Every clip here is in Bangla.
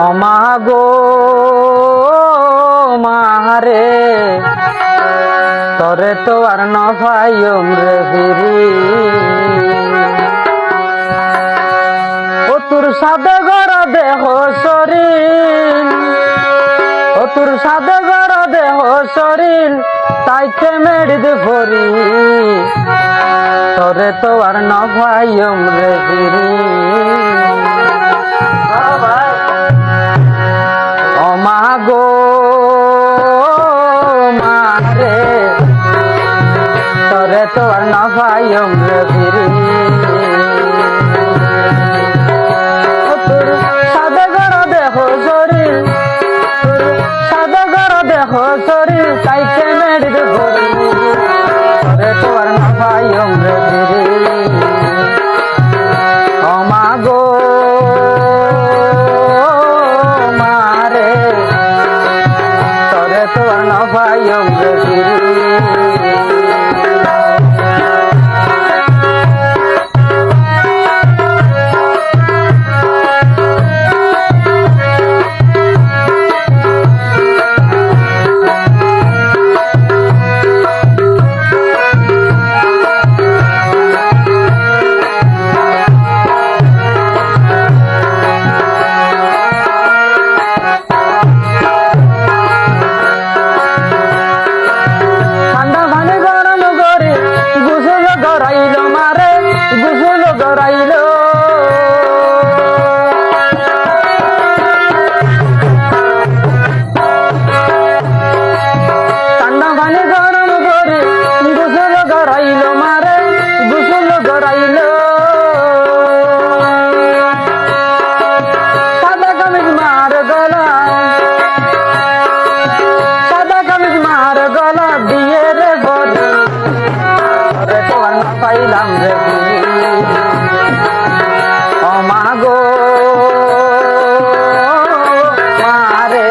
অমাগো মারে তরে তো আর নভাইম রে ফিরি ও তোর সাদে গর দেহ শরীর ও তোর সাদে গর দেহ শরীর তাইতে মেড়িদ ভরি তরে তো আর নভাইম রে ফিরি অমাগো মারে তরে তো আর নভাইম রে ফিরি তোর সাদে গড় দেহ শরীর তোর সাদে গড় দেহ শরীর তাইতে মেড়িদ ভরি তরে তো আর নভাইম রে ফিরি অমাগো মারে তরে তো আর নভাইম রে ফিরি পাইলাম রে অমাগো মারে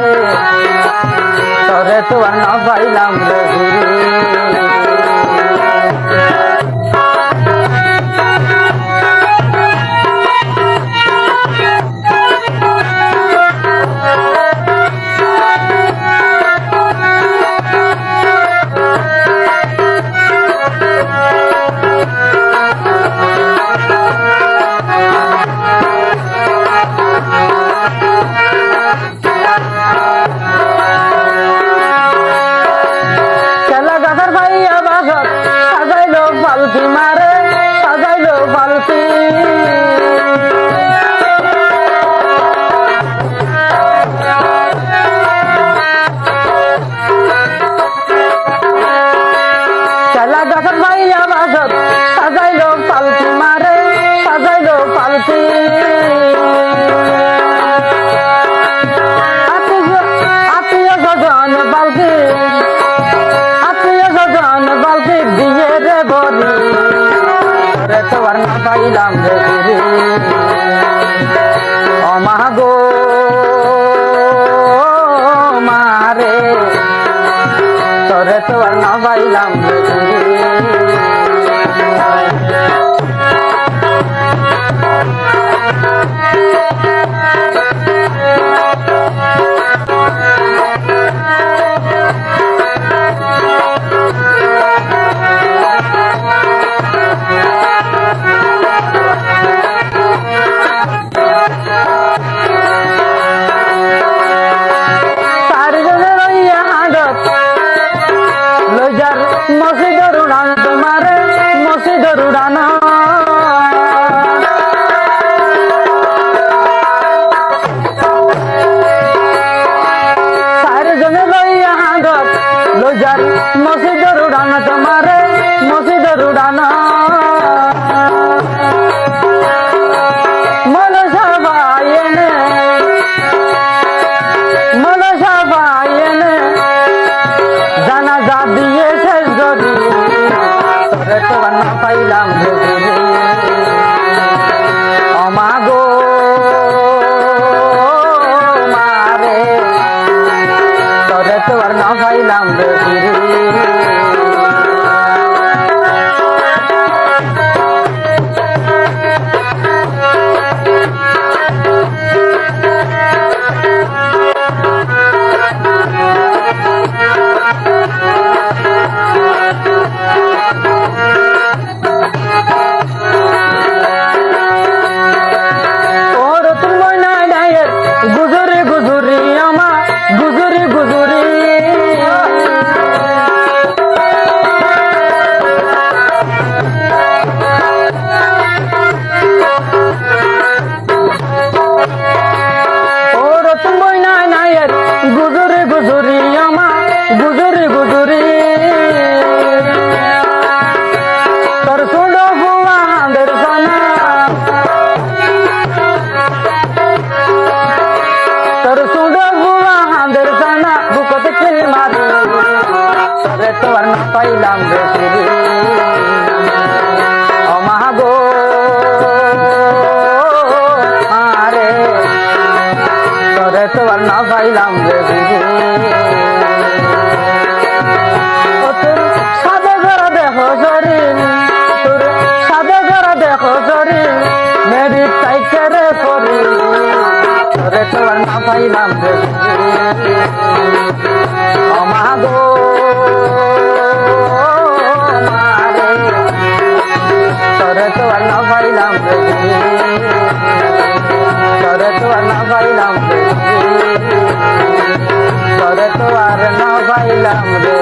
তরে তো আর না পাইলাম রে পালতি মারে সাজাইলো পালতি চেলা গাছের ভাইয়া বাসত সাজাইলো পালতি মারে সাজাইলো পালতি আত্মীয় স্বজন পালতি আত্মীয় স্বজন পালতি দিয়ে রে বলি তরে তো আর না পাইলাম রে ফিরি অমাগো মারে তরে তো আর না পাইলাম রে ফিরি পাইলাম রে ফিরি ও মাগো আরে তোরে তো আর না পাইলাম রে ফিরি ও তোর সাদে গড়া দেখো জরি তোর সাদে গড়া দেখো জরি মেরি চাইতে রে করি তোরে তো আর না পাইলাম রে ফিরি ও মাগো মারে তোরে তো আর না পাইলাম রে তোরে তো আর না পাইলাম রে তোরে তো আর না পাইলাম রে